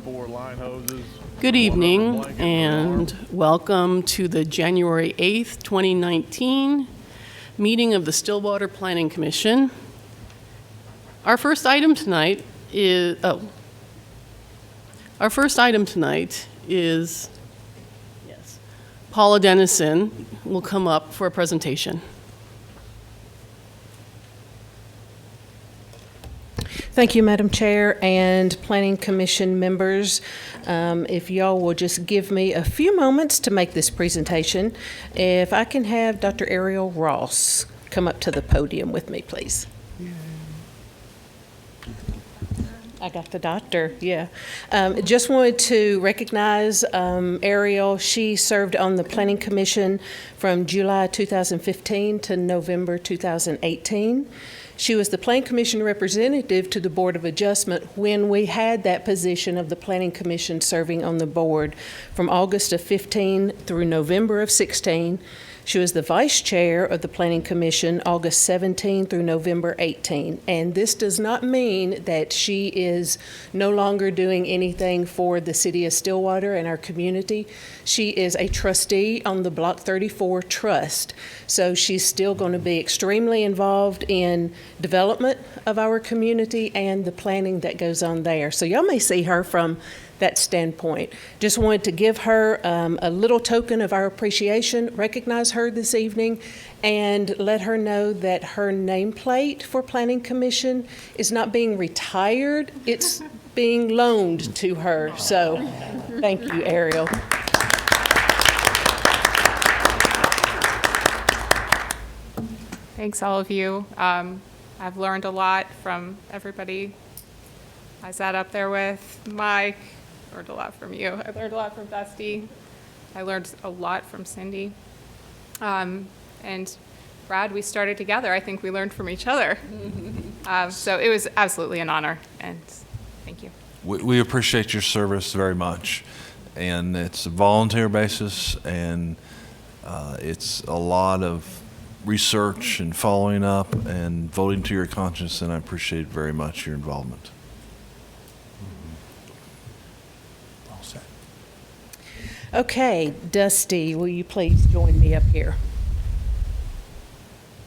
4 line hoses. Good evening and welcome to the January 8th, 2019 meeting of the Stillwater Planning Commission. Our first item tonight is Paula Dennison will come up for a presentation. Thank you, Madam Chair and Planning Commission members. If y'all will just give me a few moments to make this presentation. If I can have Dr. Ariel Ross come up to the podium with me, please. I got the doctor, yeah. Just wanted to recognize Ariel. She served on the Planning Commission from July 2015 to November 2018. She was the Planning Commission representative to the Board of Adjustment when we had that position of the Planning Commission serving on the board from August of 15 through November of 16. She was the vice chair of the Planning Commission August 17 through November 18. And this does not mean that she is no longer doing anything for the city of Stillwater and our community. She is a trustee on the Block 34 Trust. So she's still going to be extremely involved in development of our community and the planning that goes on there. So y'all may see her from that standpoint. Just wanted to give her a little token of our appreciation, recognize her this evening, and let her know that her nameplate for Planning Commission is not being retired, it's being loaned to her. So thank you, Ariel. Thanks, all of you. I've learned a lot from everybody I sat up there with. Mike, learned a lot from you. I learned a lot from Dusty. I learned a lot from Cindy. And Brad, we started together. I think we learned from each other. So it was absolutely an honor, and thank you. We appreciate your service very much. And it's a volunteer basis, and it's a lot of research and following up and voting to your conscience, and I appreciate very much your involvement. Okay, Dusty, will you please join me up here?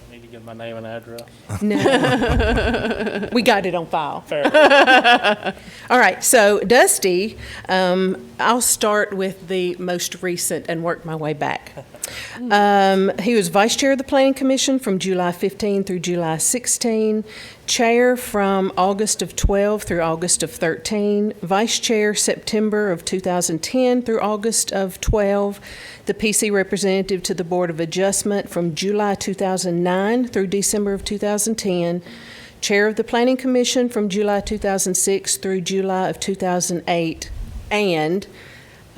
I need to give my name and address. No. We got it on file. Fair. All right, so Dusty, I'll start with the most recent and work my way back. He was vice chair of the Planning Commission from July 15 through July 16, chair from August of 12 through August of 13, vice chair September of 2010 through August of 12, the PC representative to the Board of Adjustment from July 2009 through December of 2010, chair of the Planning Commission from July 2006 through July of 2008, and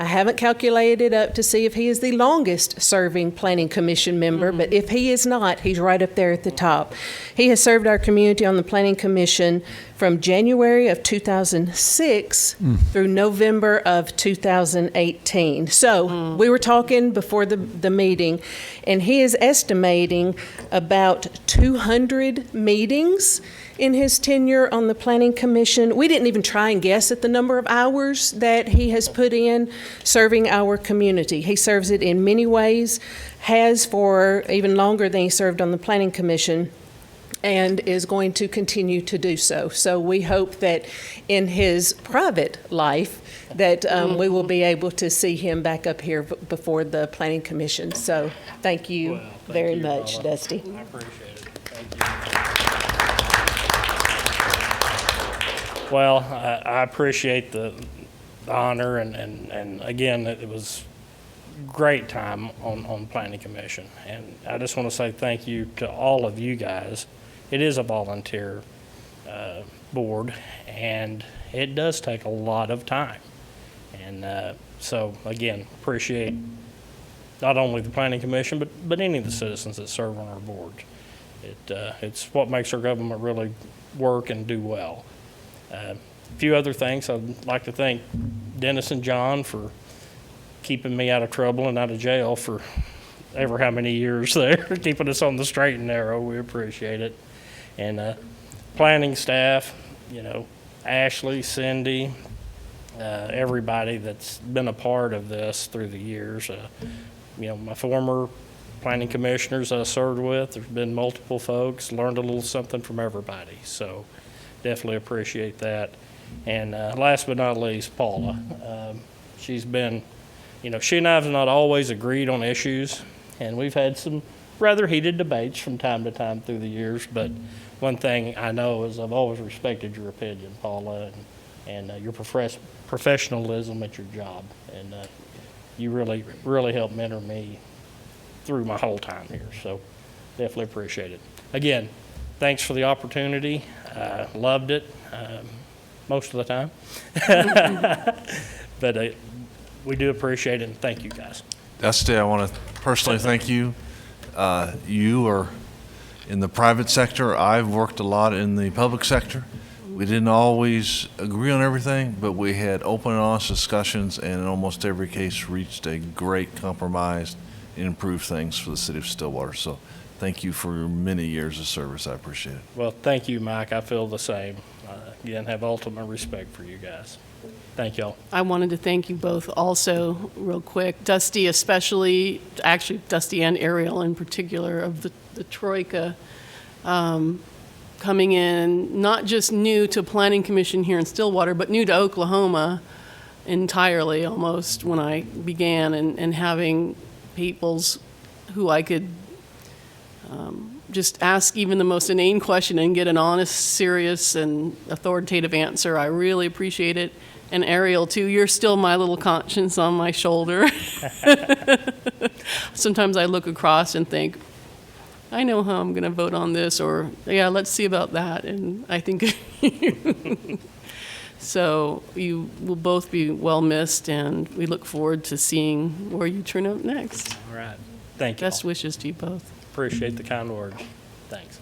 I haven't calculated up to see if he is the longest serving Planning Commission member, but if he is not, he's right up there at the top. He has served our community on the Planning Commission from January of 2006 through November of 2018. So we were talking before the meeting, and he is estimating about 200 meetings in his tenure on the Planning Commission. We didn't even try and guess at the number of hours that he has put in serving our community. He serves it in many ways, has for even longer than he served on the Planning Commission, and is going to continue to do so. So we hope that in his private life that we will be able to see him back up here before the Planning Commission. So thank you very much, Paula. Dusty. I appreciate it. Thank you. Well, I appreciate the honor, and again, it was great time on Planning Commission. And I just want to say thank you to all of you guys. It is a volunteer board, and it does take a lot of time. And so, again, appreciate not only the Planning Commission, but any of the citizens that serve on our board. It's what makes our government really work and do well. A few other things. I'd like to thank Dennis and John for keeping me out of trouble and out of jail for ever how many years there, keeping us on the straight and narrow. We appreciate it. And planning staff, Ashley, Cindy, everybody that's been a part of this through the years. My former planning commissioners I served with, there's been multiple folks, learned a little something from everybody. So definitely appreciate that. And last but not least, Paula. She's been, she and I have not always agreed on issues, and we've had some rather heated debates from time to time through the years, but one thing I know is I've always respected your opinion, Paula, and your professionalism at your job. And you really, really helped mentor me through my whole time here. So definitely appreciate it. Again, thanks for the opportunity. Loved it most of the time. But we do appreciate it, and thank you guys. Dusty, I want to personally thank you. You are in the private sector. I've worked a lot in the public sector. We didn't always agree on everything, but we had open and honest discussions, and in almost every case reached a great compromise and improved things for the city of Stillwater. So thank you for your many years of service. I appreciate it. Well, thank you, Mike. I feel the same. Again, have ultimate respect for you guys. Thank y'all. I wanted to thank you both also, real quick. Dusty especially, actually Dusty and Ariel in particular, of the Troika, coming in, not just new to Planning Commission here in Stillwater, but new to Oklahoma entirely almost when I began, and having peoples who I could just ask even the most inane question and get an honest, serious, and authoritative answer. I really appreciate it. And Ariel, too, you're still my little conscience on my shoulder. Sometimes I look across and think, I know how I'm going to vote on this, or, yeah, let's see about that. And I think so you will both be well missed, and we look forward to seeing where you turn out next. All right. Thank you. Best wishes to you both. Appreciate the kind words. Thanks.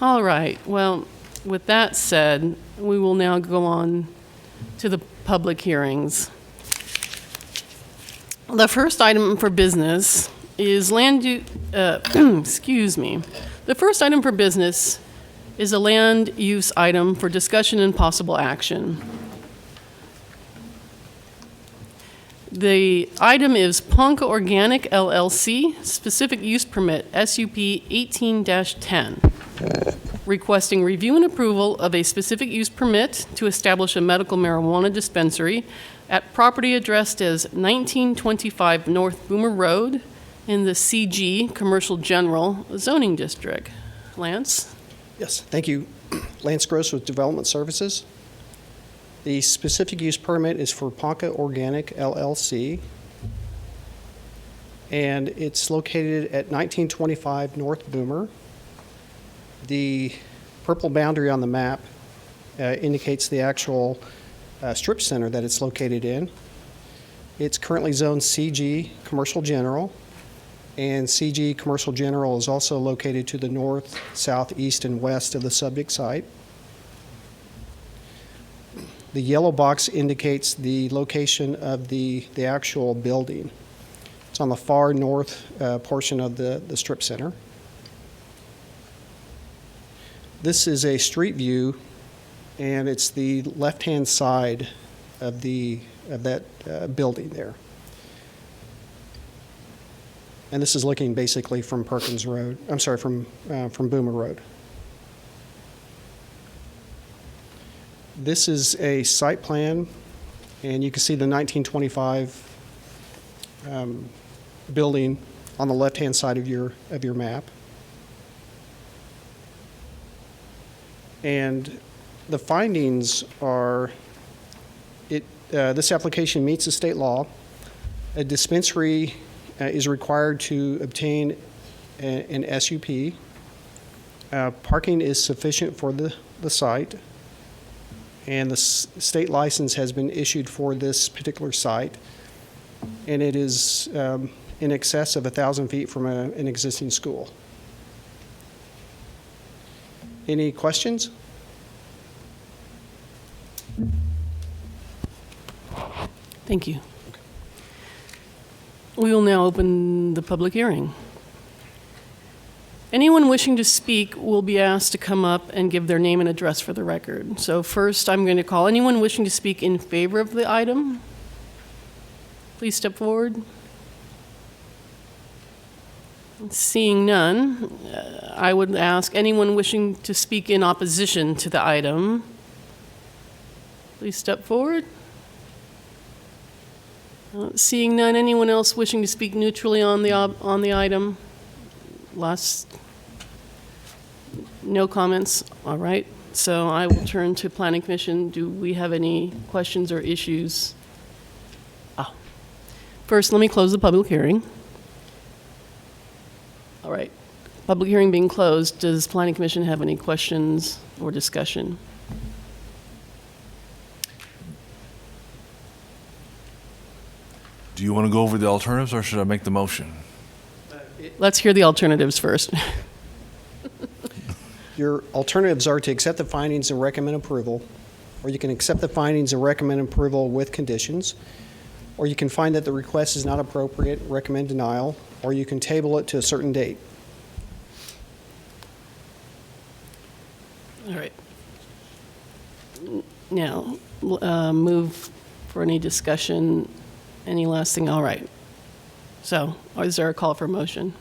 All right. Well, with that said, we will now go on to the public hearings. The first item for business is excuse me. The first item for business is a land use item for discussion and possible action. The item is Ponca Organic LLC, specific use permit, SUP 18-10, requesting review and approval of a specific use permit to establish a medical marijuana dispensary at property addressed as 1925 North Boomer Road in the CG Commercial General Zoning District. Lance? Yes, thank you. Lance Gross with Development Services. The specific use permit is for Ponca Organic LLC, and it's located at 1925 North Boomer. The purple boundary on the map indicates the actual strip center that it's located in. It's currently zoned CG Commercial General, and CG Commercial General is also located to the north, south, east, and west of the subject site. The yellow box indicates the location of the actual building. It's on the far north portion of the strip center. This is a street view, and it's the left-hand side of that building there. And this is looking basically from Perkins Road. I'm sorry, from Boomer Road. This is a site plan, and you can see the 1925 building on the left-hand side of your map. And the findings are, this application meets the state law. A dispensary is required to obtain an SUP. Parking is sufficient for the site, and the state license has been issued for this particular site, and it is in excess of 1,000 feet from an existing school. Any questions? Thank you. We will now open the public hearing. Anyone wishing to speak will be asked to come up and give their name and address for the record. So first, I'm going to call anyone wishing to speak in favor of the item. Please step forward. Seeing none, I would ask anyone wishing to speak in opposition to the item. Please step forward. Seeing none, anyone else wishing to speak neutrally on the item? No comments, all right. So I will turn to Planning Commission. Do we have any questions or issues? First, let me close the public hearing. All right, public hearing being closed, does Planning Commission have any questions or discussion? Do you want to go over the alternatives, or should I make the motion? Let's hear the alternatives first. Your alternatives are to accept the findings and recommend approval, or you can accept the findings and recommend approval with conditions, or you can find that the request is not appropriate, recommend denial, or you can table it to a certain date. All right. Now, move for any discussion, any last thing, all right. So, is there a call for motion?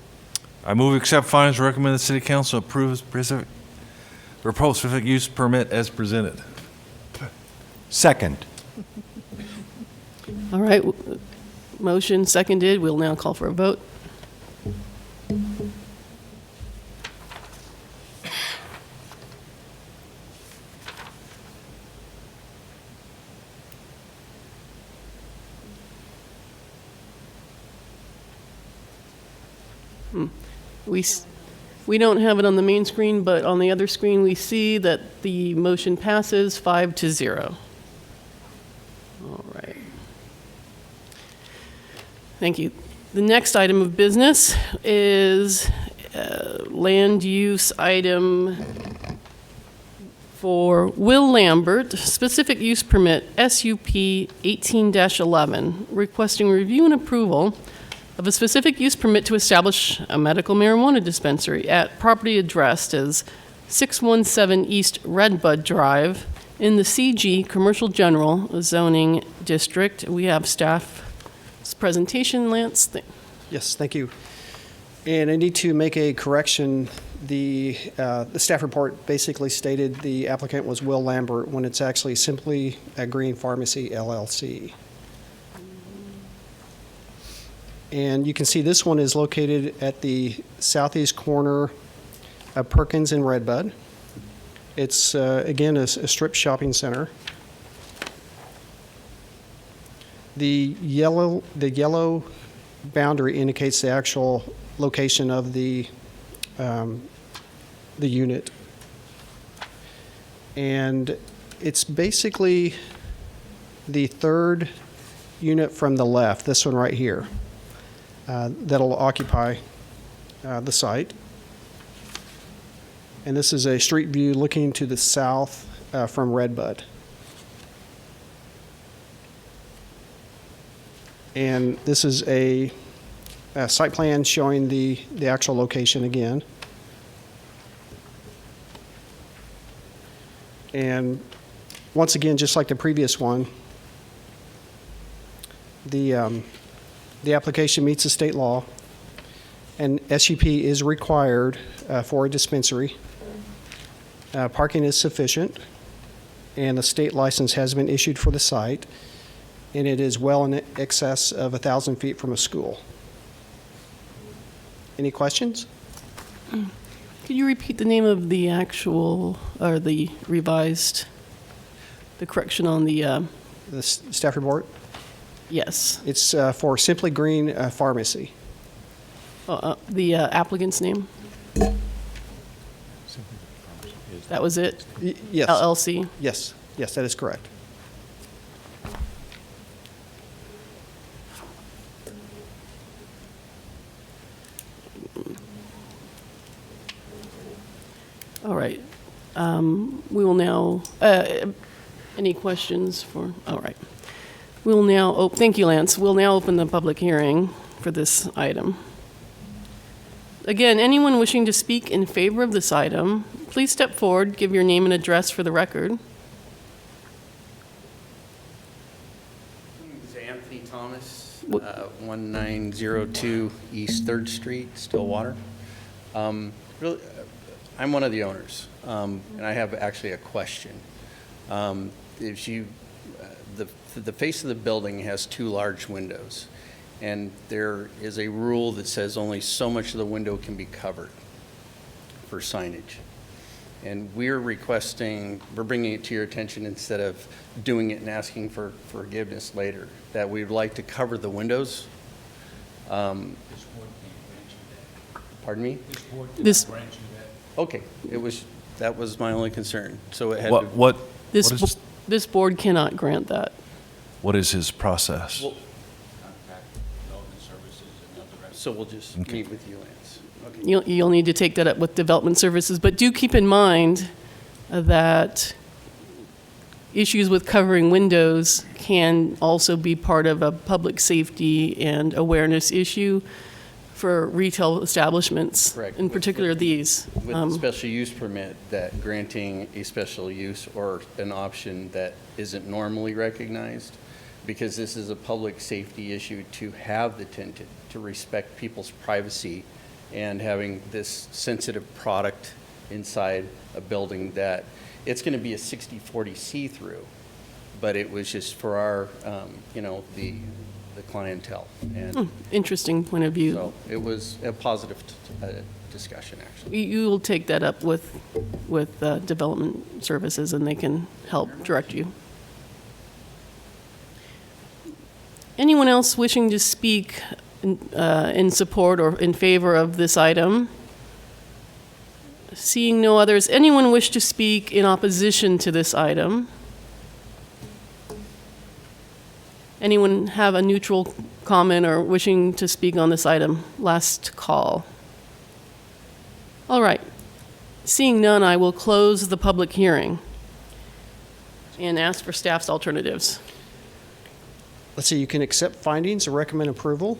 I move accept findings, recommend the city council approves proposed specific use permit as presented. Second. All right, motion seconded, we'll now call for a vote. We don't have it on the main screen, but on the other screen, we see that the motion passes 5-0. All right. Thank you. The next item of business is land use item for Will Lambert, specific use permit SUP 18-11, requesting review and approval of a specific use permit to establish a medical marijuana dispensary at property addressed as 617 East Redbud Drive in the CG Commercial General Zoning District. We have staff's presentation, Lance. Yes, thank you. And I need to make a correction. The staff report basically stated the applicant was Will Lambert when it's actually simply a Green Pharmacy LLC. And you can see this one is located at the southeast corner of Perkins and Redbud. It's, again, a strip shopping center. The yellow boundary indicates the actual location of the unit. And it's basically the third unit from the left, this one right here. That'll occupy the site. And this is a street view looking to the south from Redbud. And this is a site plan showing the actual location again. And once again, just like the previous one, the application meets the state law, and SUP is required for a dispensary. Parking is sufficient, and the state license has been issued for the site, and it is well in excess of 1,000 feet from a school. Any questions? Could you repeat the name of the actual, or the revised, the correction on the, The staff report? yes, It's for Simply Green Pharmacy. the applicant's name? That was it? Yes. LLC? Yes, that is correct. All right. We will now, any questions for, all right. We will now, thank you, Lance. We'll now open the public hearing for this item. Again, anyone wishing to speak in favor of this item, please step forward, give your name and address for the record. This is Anthony Thomas, 1902 East 3rd Street, Stillwater. Really, I'm one of the owners, and I have actually a question. If you, the face of the building has 2 large windows, and there is a rule that says only so much of the window can be covered for signage. And we're requesting, we're bringing it to your attention instead of doing it and asking for forgiveness later, that we'd like to cover the windows. Pardon me? This, Okay, that was my only concern. So it had to. What this, is, this board cannot grant that. what is his process? Well, so we'll just meet with you, Lance. Okay. You'll need to take that up with Development Services, but do keep in mind that issues with covering windows can also be part of a public safety and awareness issue for retail establishments, Correct. in particular these. With the special use permit, that granting a special use or an option that isn't normally recognized, because this is a public safety issue to have the tinted, to respect people's privacy, and having this sensitive product inside a building that, it's going to be a 60/40 see-through, but it was just for our, the clientele. And Interesting point of view. so it was a positive discussion, actually. You will take that up with Development Services, and they can help direct you. Anyone else wishing to speak in support or in favor of this item? Seeing no others, anyone wish to speak in opposition to this item? Anyone have a neutral comment or wishing to speak on this item? Last call. All right. Seeing none, I will close the public hearing and ask for staff's alternatives. Let's see, you can accept findings or recommend approval.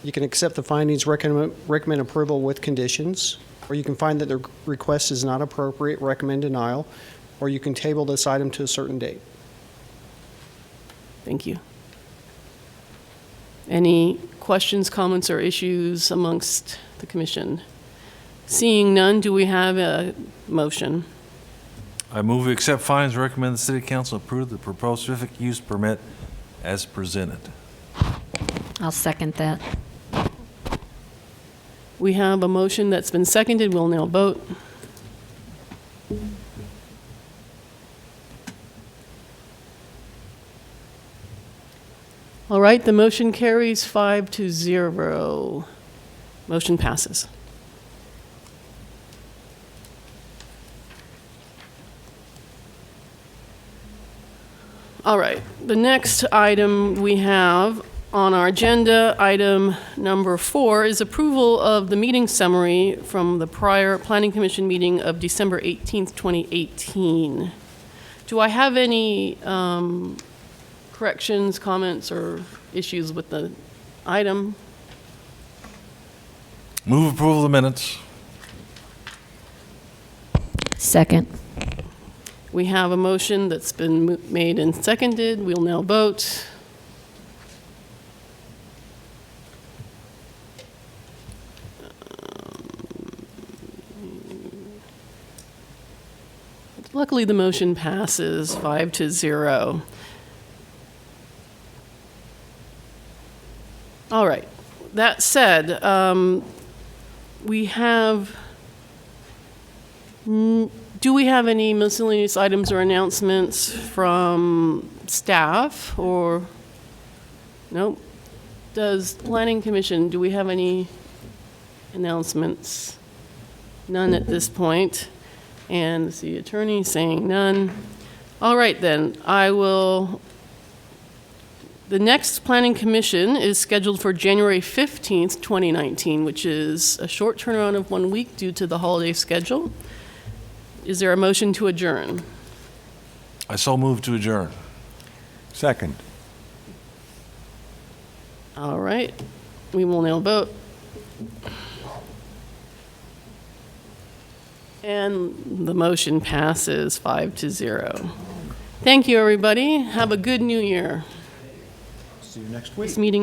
You can accept the findings, recommend approval with conditions, or you can find that the request is not appropriate, recommend denial, or you can table this item to a certain date. Thank you. Any questions, comments, or issues amongst the commission? Seeing none, do we have a motion? I move we accept findings, recommend the city council approve the proposed specific use permit as presented. I'll second that. We have a motion that's been seconded. We'll now vote. All right, the motion carries 5-0. Motion passes. All right, the next item we have on our agenda, item number 4, is approval of the meeting summary from the prior Planning Commission meeting of December 18th, 2018. Do I have any corrections, comments, or issues with the item? Move approval of the minutes. Second. We have a motion that's been made and seconded. We'll now vote. Luckily, the motion passes 5-0. All right. That said, we have. Do we have any miscellaneous items or announcements from staff or? Nope. Does Planning Commission, do we have any announcements? None at this point. And the city attorney saying none. All right, then. The next Planning Commission is scheduled for January 15th, 2019, which is a short turnaround of 1 week due to the holiday schedule. Is there a motion to adjourn? I so move to adjourn. Second. All right. We will now vote. And the motion passes 5-0. Thank you, everybody. Have a good new year. See you next week. This meeting